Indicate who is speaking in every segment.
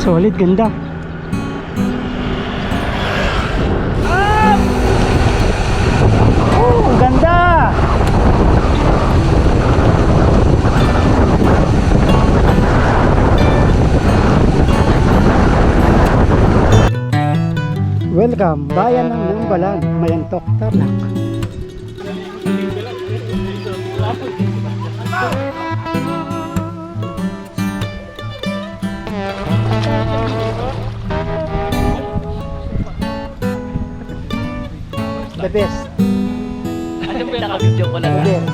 Speaker 1: Solid, ganda. Oh, ganda. Welcome, bayan ng Nambalan, Mayantok, Tarlac. The best.
Speaker 2: Ano ba yung nakabidyo ko na?
Speaker 1: The best.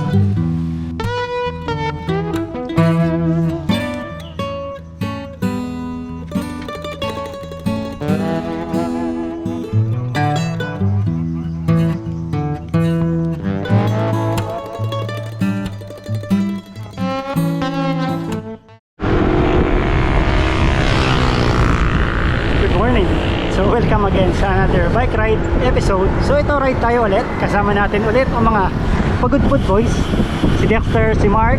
Speaker 1: So welcome again sa another bike ride episode. So ito ride tayo ulit. Kasama natin ulit ang mga pagod-pud boys. Si Dexter, si Mark,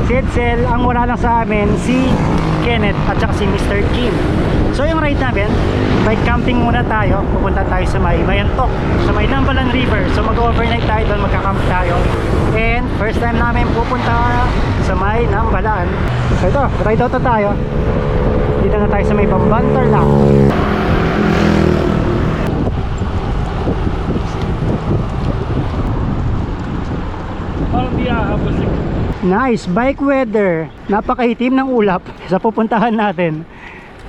Speaker 1: si Edsel. Ang wala lang sa amin si Kenneth at saka si Mr. Kim. So yung ride namin, bike camping muna tayo. Pupunta tayo sa may Mayantok, sa may Nambalan River. So mag-overnight tayo doon, magka-camp tayo. And first time namin pupunta sa may Nambalan. So ito, ride out na tayo. Dito na tayo sa may Bamban, Tarlac. Nice bike weather. Napakaitim ng ulap sa pupuntahan natin.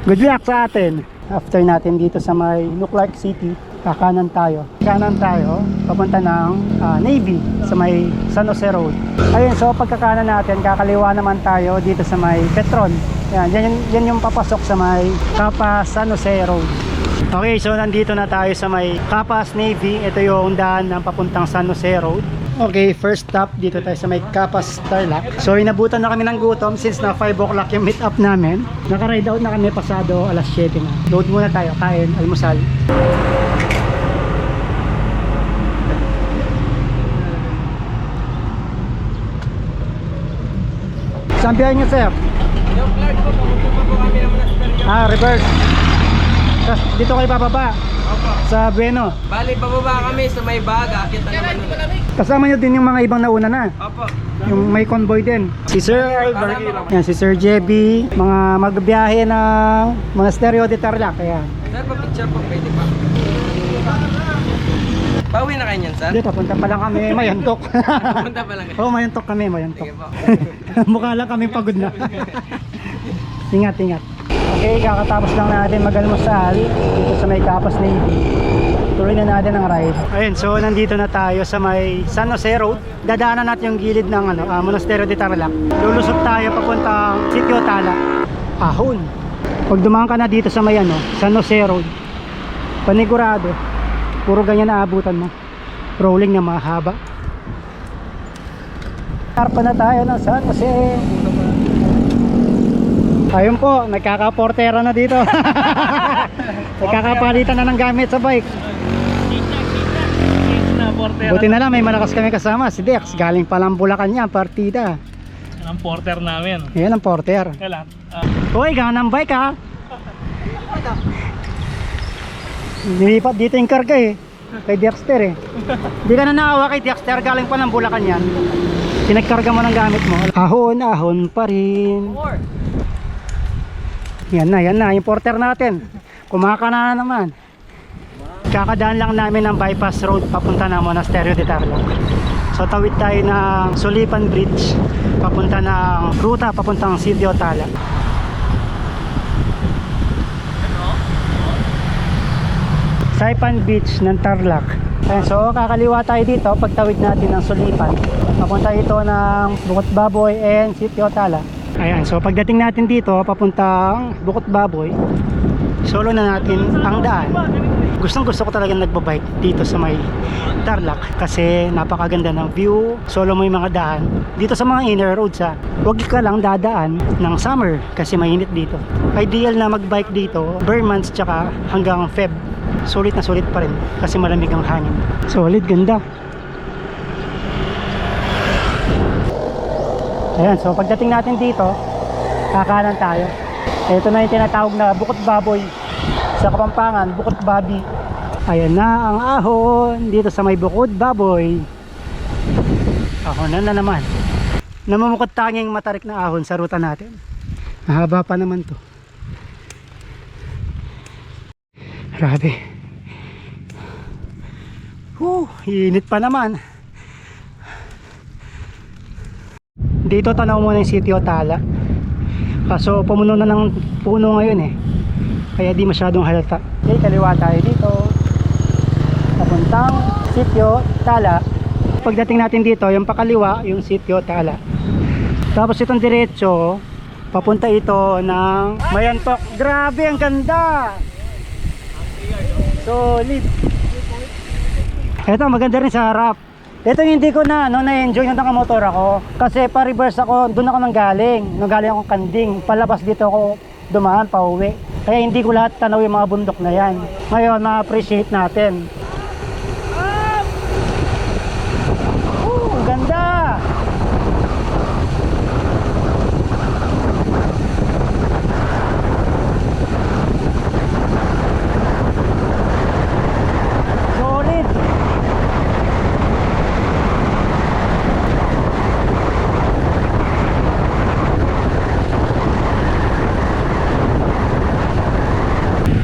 Speaker 1: Good luck sa atin. After natin dito sa may Nuclark City, kakanan tayo. Kanan tayo, papunta ng Navy sa may San Jose Road. Ayun, so pagkakanan natin, kakaliwa naman tayo dito sa may Petron. Yan yung papasok sa may Capas San Jose Road. Okay, so nandito na tayo sa may Capas Navy. Ito yung daan ng papuntang San Jose Road. Okay, first stop dito tayo sa may Capas Tarlac. So inabutan na kami ng gutom since na 5 o'clock yung meet up namin. Naka-ride out na kami pasado alas 7 na. Load muna tayo, kain, almusal. Saan biyahe nyo, sir?
Speaker 2: Yung Clark po, papunta po kami ng monasteryo.
Speaker 1: Reverse. Tapos dito kayo bababa?
Speaker 2: Opo.
Speaker 1: Sa Bueno.
Speaker 2: Bali, bababa kami sa may baga. Kita naman nun.
Speaker 1: Kasama nyo din yung mga ibang nauna na.
Speaker 2: Opo.
Speaker 1: Yung may convoy din. Si Sir Albert. Yan, si Sir Jebby. Mga magbiyahe ng Monasterio de Tarlac. Ayan.
Speaker 2: Sir, pa-picture po, pwede pa. Pauwi na kayo niyan, sir?
Speaker 1: Hindi, papunta pa lang kami Mayantok.
Speaker 2: Pupunta pa lang kayo.
Speaker 1: Oo, Mayantok kami, Mayantok.
Speaker 2: Sige po.
Speaker 1: Mukha lang kami pagod na. Ingat, ingat. Okay, kakatapos lang natin mag-almusal dito sa may Capas Navy. Tuloy na natin ang ride. Ayun, so nandito na tayo sa may San Jose Road. Dadaanan natin yung gilid ng Monasterio de Tarlac. Lulusot tayo papuntang Sitio Tala. Ahon. Pag dumaan ka na dito sa may San Jose Road, panigurado, puro ganyan na abutan mo. Rolling na mahaba. Harpa na tayo ng San Jose. Ayun po, nagkaka-portera na dito. Nagkakapalitan na ng gamit sa bike. Buti na lang may malakas kami kasama, si Dex. Galing palang Bulacan niya, partida.
Speaker 3: Ang porter namin.
Speaker 1: Ayan ang porter.
Speaker 3: Kailan?
Speaker 1: Uy, ganang bike ha. Nilipat dito yung karga eh. Kay Dexter eh. Di ka na naawa kay Dexter, galing pa ng Bulacan yan. Pinagkarga mo ng gamit mo. Ahon, ahon pa rin. Yan na, yung porter natin. Kumakana na naman. Kakadaan lang namin ng bypass road papunta na Monasterio de Tarlac. So tawid tayo ng Sulipan Bridge papunta ng ruta papuntang Sitio Tala. Saipan Beach ng Tarlac. Ayan, so kakaliwa tayo dito pagtawid natin ng Sulipan. Papunta ito ng Bukot Baboy and Sitio Tala. Ayan, so pagdating natin dito papuntang Bukot Baboy, solo na natin ang daan. Gustong gusto ko talaga nagbabike dito sa may Tarlac kasi napakaganda ng view. Solo mo yung mga daan dito sa mga inner roads ha. Huwag ka lang dadaan ng summer kasi mainit dito. Ideal na magbike dito bare months tsaka hanggang Feb. Sulit na sulit pa rin kasi malamig ang hangin. Solid, ganda. Ayan, so pagdating natin dito, kakanan tayo. Ito na yung tinatawag na bukot baboy. Sa Kapampangan, bukot babi. Ayan na ang ahon dito sa may bukod baboy. Ahon na naman. Namumukot tanging matarik na ahon sa ruta natin. Mahaba pa naman to. Grabe. Init pa naman. Dito tanaw mo na yung City Otala. Kaso pumuno na ng puno ngayon eh. Kaya di masyadong halata. Okay, kaliwa tayo dito. Papuntang Sitio Tala. Pagdating natin dito, yung pakaliwa, yung Sitio Tala. Tapos itong diretso, papunta ito ng Mayantok. Grabe, ang ganda! Solid. Ito, maganda rin sa harap. Ito yung hindi ko na-enjoy nung nakamotor ako. Kasi pa-reverse ako, doon ako nanggaling. Nanggaling akong Kanding. Palabas dito ako dumaan, pauwi. Kaya hindi ko lahat tanaw yung mga bundok na yan. Ngayon, ma-appreciate natin. Ang ganda! Solid!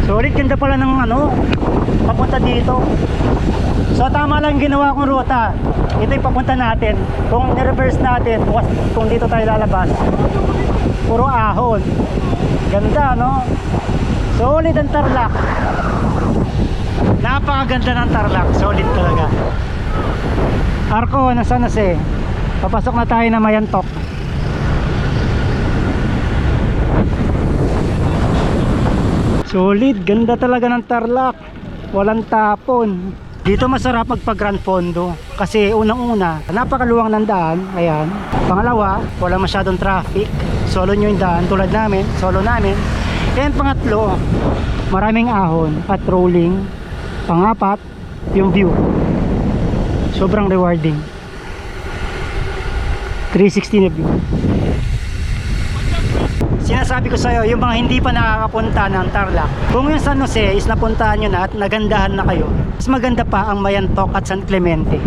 Speaker 1: Solid, ganda pala ng papunta dito. So tama lang ginawa kong ruta. Ito yung papunta natin. Kung ni-reverse natin, kung dito tayo lalabas, puro ahon. Ganda, no? Solid ang Tarlac. Napakaganda ng Tarlac. Solid talaga. Arco, nasa Jose. Papasok na tayo na Mayantok. Solid, ganda talaga ng Tarlac. Walang tapon. Dito masarap magpag Grand Fondo kasi unang-una, napakaluwang ng daan. Ayan. Pangalawa, wala masyadong traffic. Solo nyo yung daan tulad namin, solo namin. And pangatlo, maraming ahon at rolling. Pangapat, yung view. Sobrang rewarding. 360 na view. Sinasabi ko sa'yo, yung mga hindi pa nakakapunta ng Tarlac, kung yung San Jose is napuntahan nyo na at nagandahan na kayo, mas maganda pa ang Mayantok at San Clemente.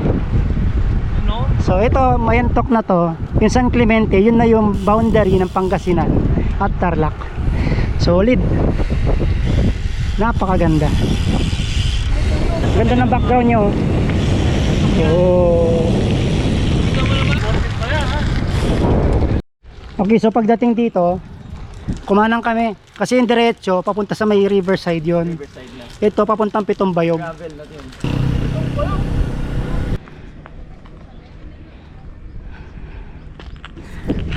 Speaker 3: No?
Speaker 1: So ito, Mayantok na to, yung San Clemente, yun na yung boundary ng Pangasinan at Tarlac. Solid. Napakaganda. Ganda ng background nyo. Oh. Okay, so pagdating dito, kumanang kami kasi yung diretso papunta sa may Riverside yon. Ito papuntang Pitong Bayog.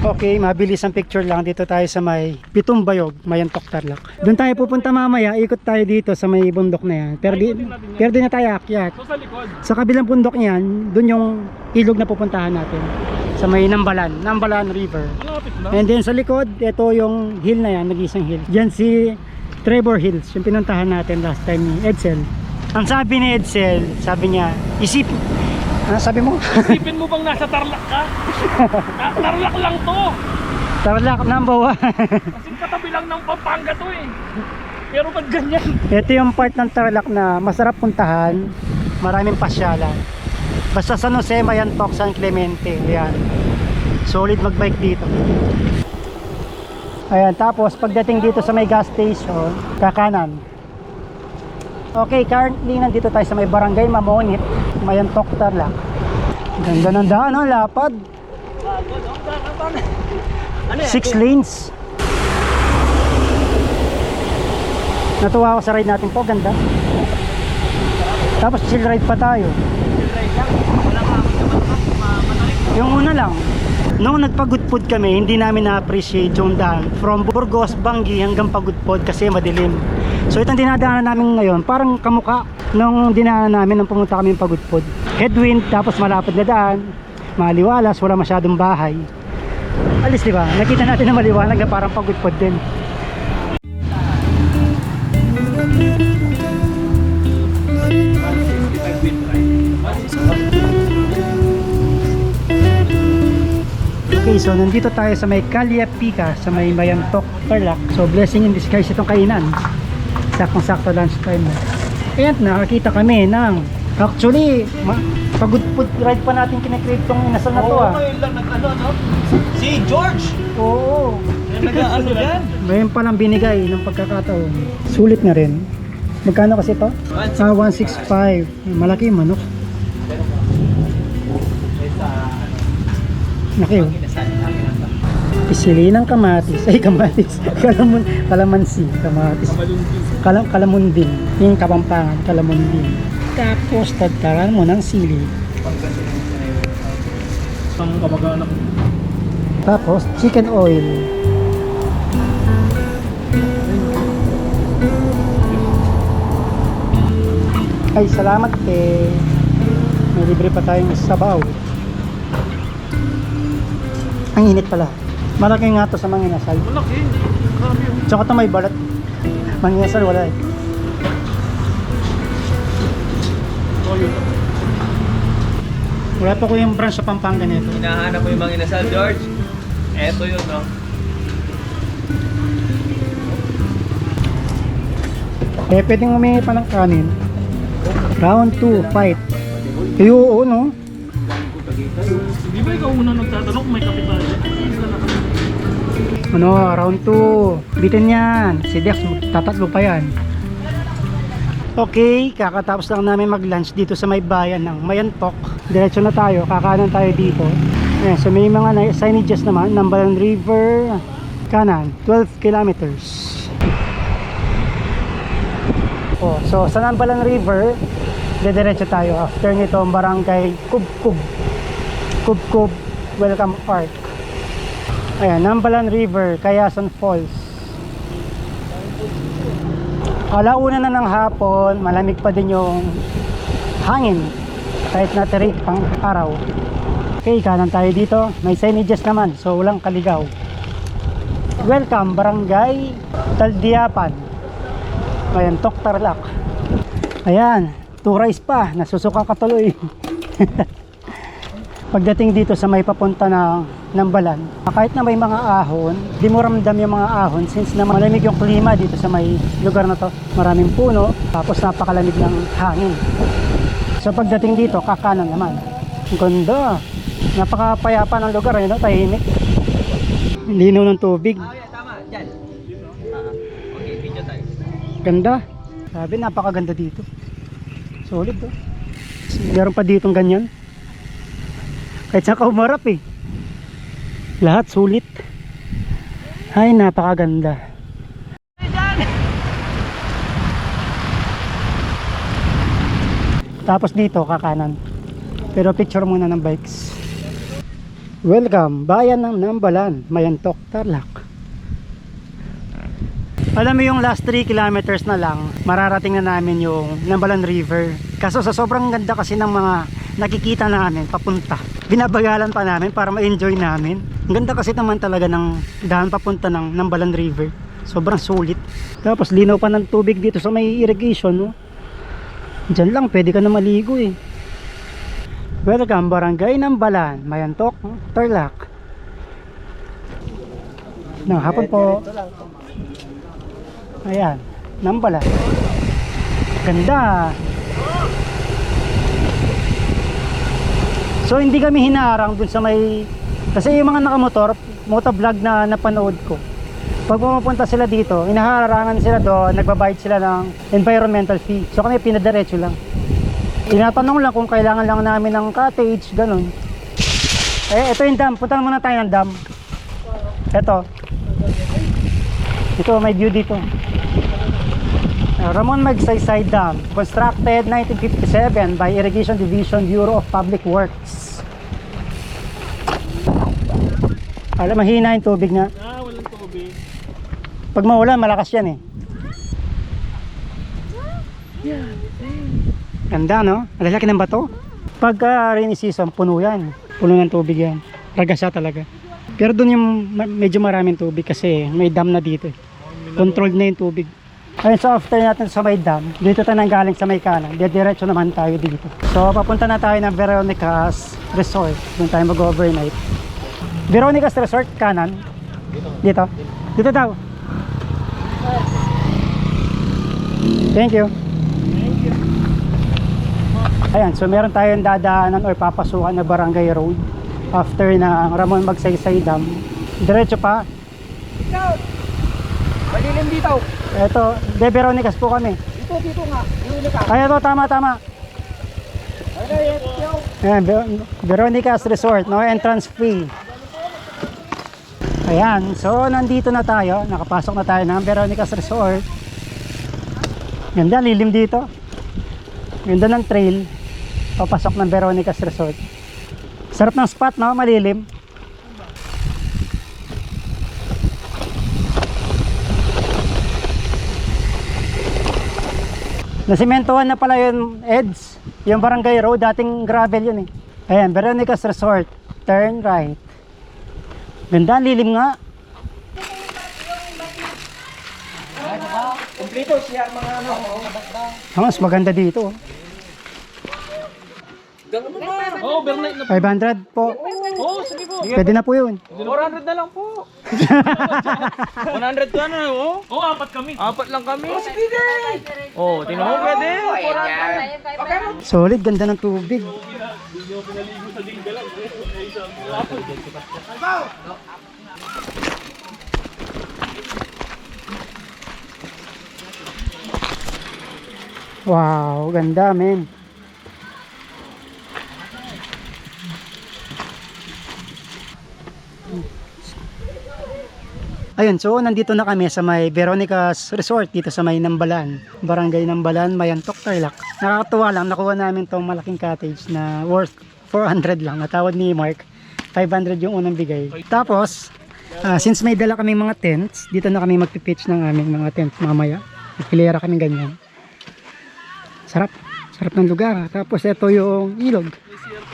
Speaker 1: Okay, mabilis ang picture lang. Dito tayo sa may Pitong Bayog, Mayantok, Tarlac. Doon tayo pupunta mamaya, ikot tayo dito sa may bundok na yan. Pero di na tayo akyat.
Speaker 3: So sa likod.
Speaker 1: Sa kabilang bundok niyan, doon yung ilog na pupuntahan natin. Sa may Nambalan River.
Speaker 3: Malapit lang.
Speaker 1: And then sa likod, ito yung hill na yan, nag-isang hill. Diyan si Trevor Hills, yung pinuntahan natin last time ni Edsel. Ang sabi ni Edsel, sabi niya, ano sabi mo?
Speaker 3: Isipin mo bang nasa Tarlac ka? Tarlac lang to.
Speaker 1: Tarlac number 1.
Speaker 3: Kasi katabi lang ng Pampanga to eh. Pero ba't ganyan?
Speaker 1: Ito yung part ng Tarlac na masarap puntahan, maraming pasyalan. Basta San Jose, Mayantok, San Clemente, ayan. Solid magbike dito. Ayan, tapos pagdating dito sa may gas station, kakanan. Okay, currently nandito tayo sa may barangay Mamonit, Mayantok, Tarlac. Ganda ng daan, lapad. 6 lanes. Natuwa ako sa ride natin po, ganda. Tapos chill ride pa tayo. Yung una lang, noong nagpagudpod kami, hindi namin na-appreciate yung daan from Burgos, Bangi hanggang Pagudpod kasi madilim. So itong dinadaanan namin ngayon, parang kamuka nung dinaanan namin nung pumunta kami yung Pagudpod. Headwind, tapos malapad na daan, maliwalas, wala masyadong bahay. Alis, di ba? Nakita natin na maliwanag na parang Pagudpod din. Okay, Okay, so nandito tayo sa may Calle Pica, sa may Mayantok, Tarlac. So blessing in disguise itong kainan. Saktong-sakto lunch time. Ayan, nakakita kami ng actually, pagod food ride pa natin kinakrave tong inasal na to ah.
Speaker 2: ngayon lang nag-ano, no? Si George!
Speaker 1: Oo.
Speaker 2: Nag-ano yan?
Speaker 1: Ngayon pa lang binigay ng pagkakataon. Sulit na rin. Magkano kasi to? 165. Malaki yung manok. Laki oh. Pisili ng kamatis. Ay, kamatis. Kalamansi. Kamatis. Kalamundin. Yung Kapampangan. Kalamundin. Tapos, tagtaran mo ng sili.
Speaker 3: Ang kamag-anak.
Speaker 1: Tapos, chicken oil. Ay, salamat eh. May libre pa tayong sabaw. Ang init pala. Malaki nga to sa mga inasal.
Speaker 3: Malaki. Grabe yung
Speaker 1: Tsaka ito may balat. Mga inasal wala eh.
Speaker 3: toyo.
Speaker 1: Wala pa ko yung branch sa Pampanga nito.
Speaker 2: Hinahanap mo yung mga inasal, George. Eto yun, no?
Speaker 1: Eh, pwedeng humingi pa ng kanin. Round 2, fight. Eh, oo, no?
Speaker 3: Di ba ikaw una nagtatanong kung may kapit tayo?
Speaker 1: Ano, round 2. Bitin yan. Si Dex, tatatlo pa yan. Okay, kakatapos lang namin mag-lunch dito sa may bayan ng Mayantok. Diretso na tayo, kakanan tayo dito. Ayan, so may mga signages naman. Nambalan River, kanan, 12 kilometers. Oh, so sa Nambalan River, diretso tayo. After nito, barangay Kubkub. Kubkub Welcome Park. Ayan, Nambalan River, Kayasan Falls. Alauna na ng hapon, malamig pa din yung hangin kahit natirik pang araw. Okay, kanan tayo dito. May signages naman, so walang kaligaw. Welcome, Barangay Taldiapan, Mayantok, Tarlac. Ayan, turais pa, nasusuka ka tuloy. Pagdating dito sa may papunta ng Nambalan, kahit na may mga ahon, di mo ramdam yung mga ahon since na malamig yung klima dito sa may lugar na to. Maraming puno, tapos napakalamig ng hangin. So pagdating dito, kakanan naman. Ang ganda. Napakapayapa ng lugar, no? Tahimik. Linaw ng tubig.
Speaker 2: Ah, yeah, tama. Diyan. Okay, video tayo.
Speaker 1: Ganda. Sabi, napakaganda dito. Solid to. Meron pa ditong ganyan. Kahit saan ka umarap eh. Lahat sulit. Ay, napakaganda. Tapos dito, kakanan. Pero picture muna ng bikes. Welcome, bayan ng Nambalan, Mayantok, Tarlac. Alam mo yung last 3 kilometers na lang, mararating na namin yung Nambalan River. Kaso sa sobrang ganda kasi ng mga nakikita namin papunta, binabagalan pa namin para ma-enjoy namin. Ang ganda kasi naman talaga ng daan papunta ng Nambalan River. Sobrang sulit. Tapos linaw pa ng tubig dito sa may irrigation, no? Diyan lang pwede ka na maligo eh. Welcome, Barangay Nambalan, Mayantok, Tarlac. Nang hapon po. Ayan, Nambalan. Ganda. So hindi kami hinaarang dun sa may, kasi yung mga nakamotor, motovlog na napanood ko, pag pumunta sila dito, inaharangan sila doon, nagbabayad sila ng environmental fee. So kami pinadiretso lang. Tinatanong lang kung kailangan lang namin ng cottage, ganun. Eh, ito yung dam. Punta muna tayo ng dam. Ito. Ito, may view dito. Ramon Magsaysay Dam, constructed 1957 by Irrigation Division, Bureau of Public Works. Alam, mahina yung tubig nga.
Speaker 3: Walang tubig.
Speaker 1: Pag maulan, malakas yan eh. Ganda, no? Malalaki ng bato. Pagka rainy season, puno yan. Puno ng tubig yan. Ragasa talaga. Pero doon yung medyo maraming tubig kasi may dam na dito eh. Controlled na yung tubig. Ayun, so after natin sa may dam, dito tayo nanggaling sa may kanan. Diretso naman tayo dito. So papunta na tayo ng Veronicas Resort. Doon tayo mag-overnight. Veronica's Resort, kanan. Dito. Dito daw. Thank you. Ayan, so meron tayong dadaanan or papasukan na barangay road after na Ramon Magsaysay Dam. Diretso pa.
Speaker 2: Malilim dito.
Speaker 1: Ito, De Veronicas po kami.
Speaker 2: Dito nga.
Speaker 1: Ay, ito, tama. Ayan, Veronica's Resort, no entrance fee. Ayan, so nandito na tayo. Nakapasok na tayo ng Veronica's Resort. Ganda, lilim dito. Ganda ng trail. Papasok ng Veronica's Resort. Sarap ng spot, no? Malilim. Nasimentohan na pala yun, Eds. Yung barangay road, dating gravel yun eh. Ayan, Veronica's Resort. Turn right. Ganda, lilim nga.
Speaker 2: Kompleto siya mga ano.
Speaker 1: Mas maganda dito.
Speaker 3: Oh, overnight na.
Speaker 1: 500 po.
Speaker 3: Oh, sige po.
Speaker 1: Pwede na po yun.
Speaker 2: 400 na lang po. 100 to ano oh.
Speaker 3: Oh, apat kami.
Speaker 2: Apat lang kami. Oh, sige din. Oh, tingnan mo pwede. 400.
Speaker 1: Solid, ganda ng tubig. Wow, ganda men. Ayun, so nandito na kami sa may Veronica's Resort dito sa may Nambalan, Barangay Nambalan, Mayantok, Tarlac. Nakakatuwa lang, nakuha namin tong malaking cottage na worth 400 lang. Natawad ni Mark, 500 yung unang bigay. Tapos, since may dala kami mga tents, dito na kami magpipitch ng aming mga tents mamaya. Hilera kami ganyan. Sarap ng lugar. Tapos ito yung ilog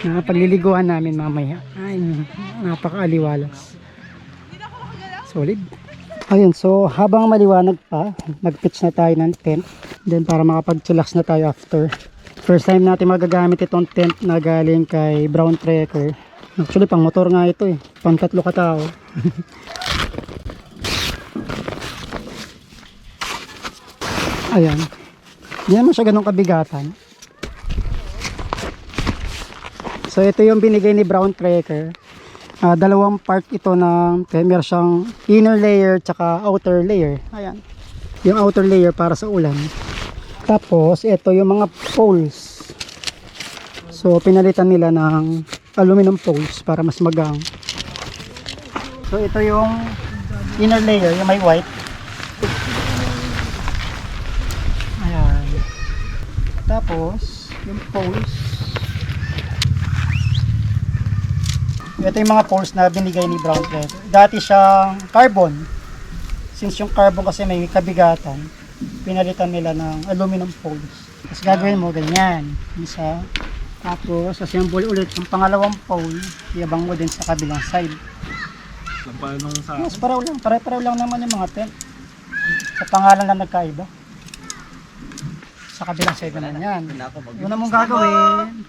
Speaker 1: na pagliliguan namin mamaya. Ay, napakaaliwalas. Solid. Ayun, so habang maliwanag pa, mag-pitch na tayo ng tent. Then para makapag-chillax na tayo after. First time natin magagamit itong tent na galing kay Brown Trekker. Actually, pang motor nga ito eh. Pang 3 katao. Ayan. Hindi naman siya ganun kabigatan. So ito yung binigay ni Brown Trekker. Dalawang part ito ng meron siyang inner layer tsaka outer layer. Ayan. Yung outer layer para sa ulan. Tapos ito yung mga poles. So pinalitan nila ng aluminum poles para mas magang. So ito yung inner layer, yung may white. Ayan. Tapos yung poles. Ito yung mga poles na binigay ni Brown Trekker. Dati siyang carbon. Since yung carbon kasi may kabigatan, pinalitan nila ng aluminum poles. Tapos gagawin mo ganyan. Isa. Tapos assemble ulit yung pangalawang pole. Iabang mo din sa kabilang side. Yes, pareho lang. Pare-pareho lang naman yung mga tent. Sa pangalan lang nagkaiba. Sa kabilang side naman yan. Yun na mong gagawin.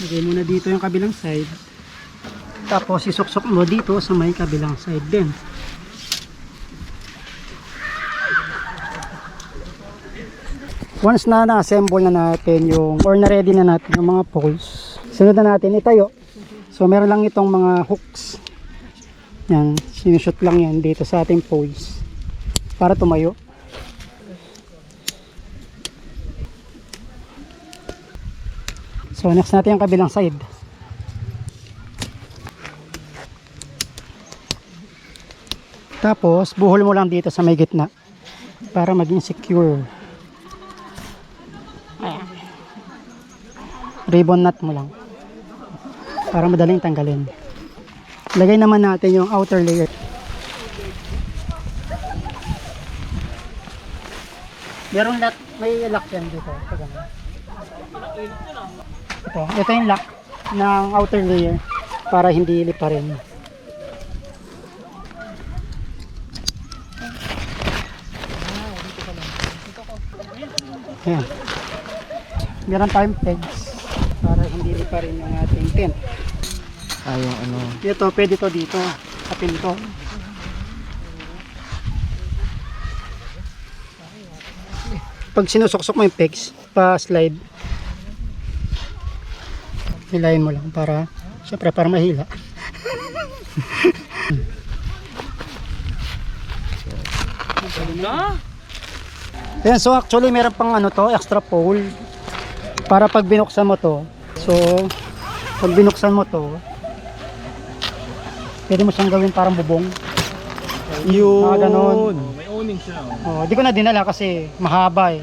Speaker 1: Lagay mo na dito yung kabilang side. Tapos isuksok mo dito sa may kabilang side din. Once na na-assemble na natin yung or na-ready na natin yung mga poles, sunod na natin itayo. So meron lang itong mga hooks. Yan, sinushoot lang yan dito sa ating poles para tumayo. So next natin yung kabilang side. Tapos buhol mo lang dito sa may gitna para maging secure. Ayan. Ribbon knot mo lang para madaling tanggalin. Lagay naman natin yung outer layer. Meron lock, may lock yan dito. Ito yung lock ng outer layer para hindi liparin. Ayan. Meron tayong pegs para hindi pa rin yung ating tent.
Speaker 2: yung ano.
Speaker 1: Ito, pwede to dito. Sa pinto. Pag sinusuksok mo yung pegs, pa-slide. Hilahin mo lang para, syempre para mahila. Ayan, so actually meron pang ano to, extra pole. Para pag binuksan mo to. So, pag binuksan mo to, pwede mo siyang gawin parang bubong.
Speaker 2: Yun.
Speaker 1: Ganon.
Speaker 3: May owning siya.
Speaker 1: Oh, di ko na dinala kasi mahaba eh.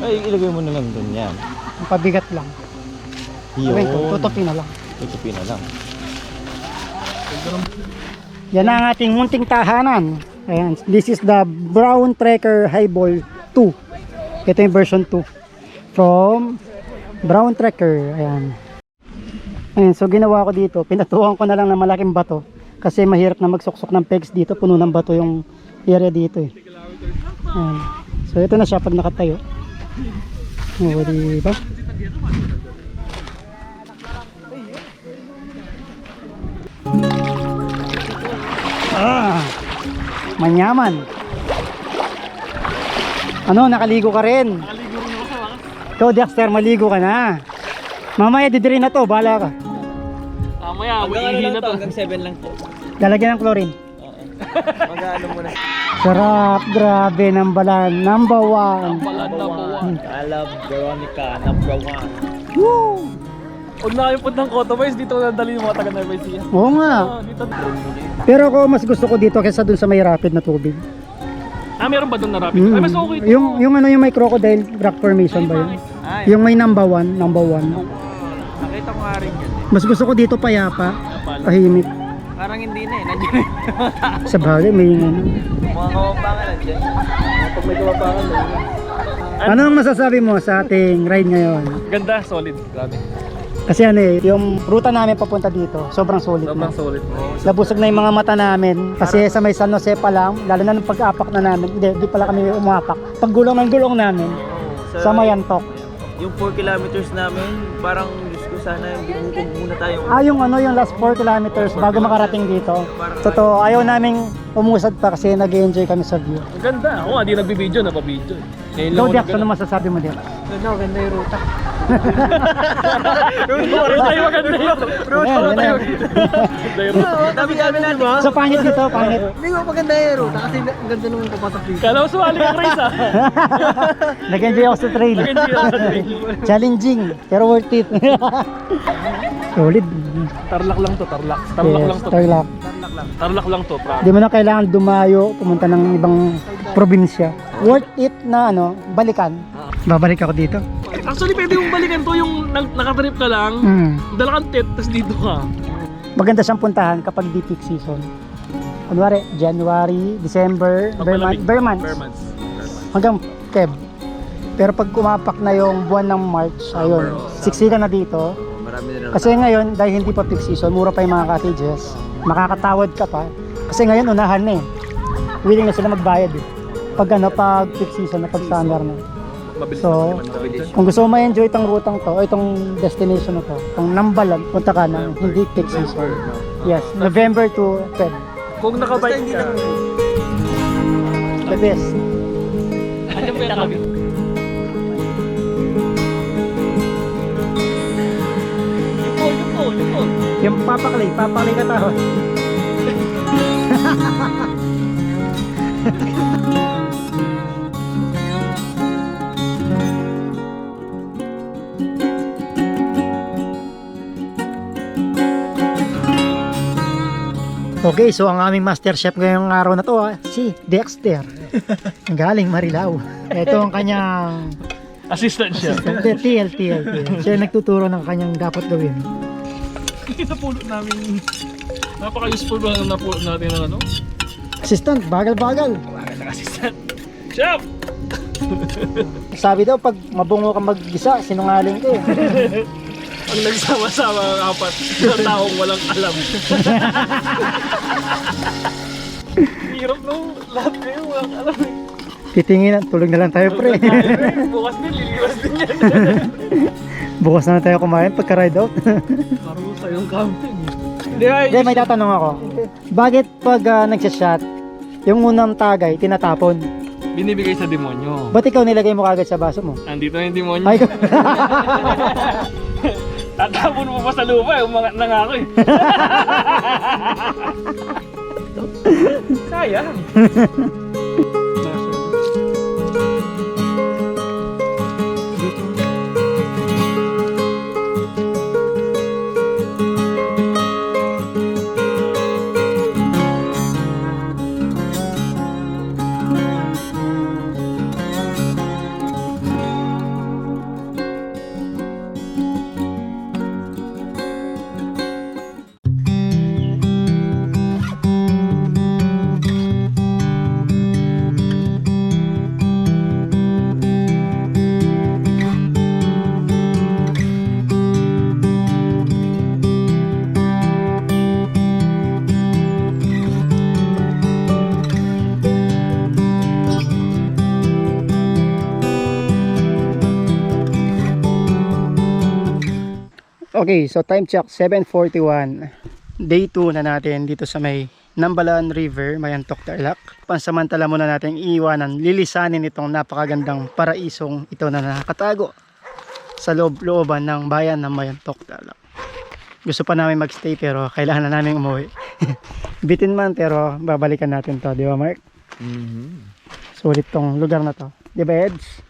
Speaker 2: Ay, ilagay mo na lang dun yan.
Speaker 1: Ang pabigat lang. Gawin ko, tutupin na lang.
Speaker 2: Tutupin na lang.
Speaker 1: Yan ang ating munting tahanan. Ayan, this is the Brown Trekker Highball 2. Ito yung version 2 from Brown Trekker. Ayan. Ayan, so ginawa ko dito, pinatuhan ko na lang ng malaking bato kasi mahirap na magsuksok ng pegs dito, puno ng bato yung area dito eh. Ayan. So ito na siya pag nakatayo. O, diba? Manyaman. Ano, nakaligo ka rin?
Speaker 3: Nakaligo rin ako sa wakas.
Speaker 1: Ikaw, Dexter, maligo ka na. Mamaya, didirin na to, bahala ka.
Speaker 3: Mamaya, iihi na to.
Speaker 2: Hanggang 7 lang to.
Speaker 1: Lalagyan ng chlorine.
Speaker 2: Mag-ano muna.
Speaker 1: Sarap, grabe, nambalan. Number 1.
Speaker 3: Pala na buwa.
Speaker 2: I love Veronica, number 1.
Speaker 1: Woo!
Speaker 3: Huwag na kayo puntang Cotopays, dito na dali yung mga taga Nueva Ecija.
Speaker 1: Oo nga.
Speaker 3: Dito.
Speaker 1: Pero ako, mas gusto ko dito kaysa dun sa may rapid na tubig.
Speaker 3: Meron ba doon na rapid? Ay, mas okay to.
Speaker 1: Yung ano, yung may crocodile rock formation ba yun?
Speaker 2: Ay,
Speaker 1: Yung may number 1.
Speaker 2: nakita ko nga rin yun.
Speaker 1: Mas gusto ko dito payapa, tahimik.
Speaker 2: Parang hindi na eh, nandiyan eh.
Speaker 1: Sa bagay, may ano.
Speaker 2: Mga kawapangan nandiyan. Pag may kawapangan nandiyan.
Speaker 1: Ano ang masasabi mo sa ating ride ngayon?
Speaker 3: Ganda, solid. Grabe.
Speaker 1: Kasi ano eh, yung ruta namin papunta dito, sobrang solid na.
Speaker 3: Sobrang solid.
Speaker 1: Nabusog na yung mga mata namin. Kasi sa may San Jose pa lang, lalo na nung pag-apak na namin, di pala kami umapak. Paggulong ng gulong namin, sa Mayantok.
Speaker 2: Yung 4 kilometers namin, parang Diyos ko sana yung bumukog muna tayo.
Speaker 1: Yung ano, yung last 4 kilometers bago makarating dito. Totoo, ayaw naming umusad pa kasi nag-enjoy kami sa view.
Speaker 3: Ang ganda. Ako nga, di nagbibideo, napabideo.
Speaker 1: Ikaw, Dex, ano masasabi mo din?
Speaker 2: Ganda yung ruta.
Speaker 3: Ruta yung maganda yun. Ruta yung
Speaker 2: Dami-dami na, di ba?
Speaker 1: So, pangit dito, pangit.
Speaker 2: Hindi ko maganda yung ruta kasi ang ganda nung papasok dito.
Speaker 3: Kala mo sumali ka, Chris, ha?
Speaker 1: Nag-enjoy ako sa trail.
Speaker 3: Nag-enjoy ako sa trail.
Speaker 1: Challenging, pero worth it. Solid.
Speaker 3: Tarlac lang to, tarlac. Tarlac lang to.
Speaker 1: Tarlac.
Speaker 3: Tarlac lang to, proud.
Speaker 1: Di mo na kailangan dumayo, pumunta ng ibang probinsya. Worth it na ano, balikan. Babalik ako dito.
Speaker 3: Actually, pwede mong balikan to yung nakatrip ka lang, dala kang tent, tapos dito ka.
Speaker 1: Maganda siyang puntahan kapag di peak season. Kunwari, January, December, bare months. Hanggang Feb. Pero pag kumapak na yung buwan ng March, ayun, siksika na dito.
Speaker 2: Marami na
Speaker 1: Kasi ngayon, dahil hindi pa peak season, mura pa yung mga cottages. Makakatawad ka pa. Kasi ngayon, unahan na eh. Willing na sila magbayad eh. Pag peak season na, pag summer na. So, kung gusto mo ma-enjoy itong rutang to, o itong destination na to, itong Nambalan, punta ka na, hindi peak season. Yes, November to Feb.
Speaker 3: Kung nakabike ka,
Speaker 1: The best.
Speaker 3: ano ba yung
Speaker 1: Yung papakali ka tao. Okay, so ang aming master chef ngayong araw na to, si Dexter. Galing Marilao. Ito ang kanyang
Speaker 3: assistant siya.
Speaker 1: TL. Siya yung nagtuturo ng kanyang dapat gawin.
Speaker 3: Napulot namin, napaka-useful ba na napulot natin ng ano?
Speaker 1: Assistant, bagal-bagal.
Speaker 3: Bakit ang assistant? Chef!
Speaker 1: Sabi daw, pag mabungo ka mag-gisa, sinungaling ka eh.
Speaker 3: Ang nagsama-sama ang apat na taong walang alam. Hirap no, lahat kayo walang alam eh.
Speaker 1: Titingin, tulog na lang tayo pre.
Speaker 3: Bukas din, liliwas din yan.
Speaker 1: Bukas na lang tayo kumain pagka-ride out.
Speaker 3: Parusa yung camping.
Speaker 1: Hindi, may tatanong ako. Bakit pag nagsashot, yung unang tagay, tinatapon?
Speaker 3: Binibigay sa demonyo.
Speaker 1: Ba't ikaw nilagay mo kagad sa baso mo?
Speaker 3: Andito na yung demonyo.
Speaker 1: Ay,
Speaker 3: Tatapon mo pa sa lupa, umangat na nga ako eh. Sayang.
Speaker 1: okay, so time check 7:41. Day 2 na natin dito sa may Nambalan River, Mayantok, Tarlac. Pansamantala muna natin iiwanan, lilisanin itong napakagandang paraisong ito na nakatago sa looban ng bayan ng Mayantok, Tarlac. Gusto pa namin magstay pero kailangan na namin umuwi. Bitin man pero babalikan natin to, di ba Mark? Sulit tong lugar na to. Di ba Eds?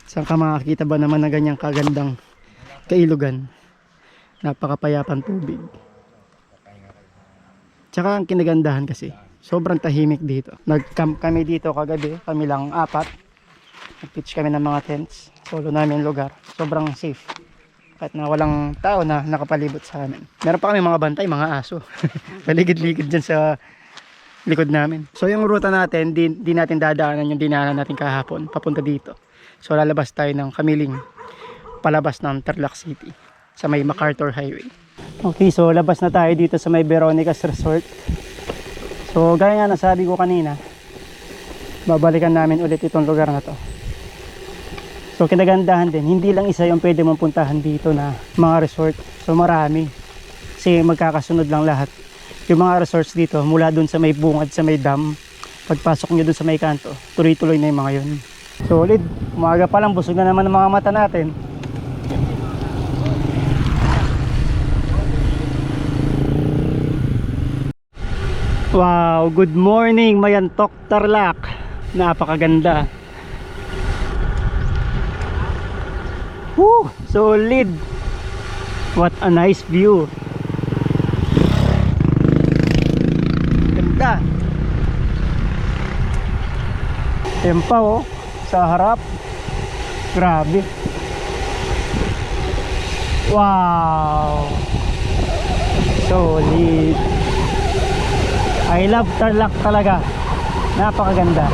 Speaker 1: Saan ka makakita ba naman na ganyang kagandang kailugan? Napakapayapan tubig. Tsaka ang kinagandahan kasi, sobrang tahimik dito. Nag-camp kami dito kagabi, kami lang 4. Nag-pitch kami ng mga tents. Solo namin lugar. Sobrang safe. Kahit na walang tao na nakapalibot sa amin. Meron pa kami mga bantay, mga aso. Paligid-ligid dyan sa likod namin. So yung ruta natin, di natin dadaanan yung dinaanan natin kahapon, papunta dito. So lalabas tayo ng Kamiling, palabas ng Tarlac City, sa may MacArthur Highway. Okay, so labas na tayo dito sa may Veronica's Resort. So gaya nga nasabi ko kanina, babalikan namin ulit itong lugar na to. So kinagandahan din, hindi lang isa yung pwede mong puntahan dito na mga resort. So marami, kasi magkakasunod lang lahat. Yung mga resorts dito, mula dun sa may bungad, sa may dam, pagpasok nyo dun sa may kanto, tuloy-tuloy na yung mga yun. Solid, umaga pa lang, busog na naman ang mga mata natin. Wow, good morning Mayantok, Tarlac. Napakaganda. Woo, solid. What a nice view. Ganda. Ayan pa oh, sa harap. Grabe. Wow. Solid. I love Tarlac talaga. Napakaganda.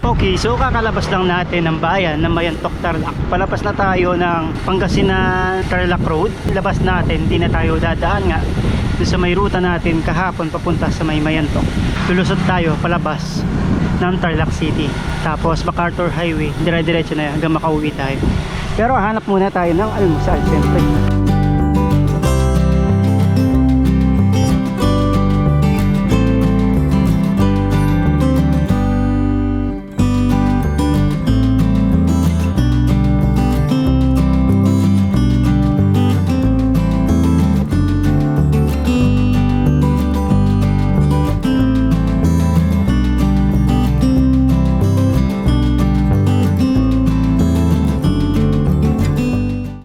Speaker 1: Okay, so kakalabas lang natin ng bayan ng Mayantok, Tarlac. Palabas na tayo ng Pangasinan Tarlac Road. Labas natin, hindi na tayo dadaan nga doon sa may ruta natin kahapon papunta sa may Mayantok. Lulusot tayo palabas ng Tarlac City. Tapos MacArthur Highway, dire-diretso na yan hanggang makauwi tayo. Pero hanap muna tayo ng almusal, siyempre.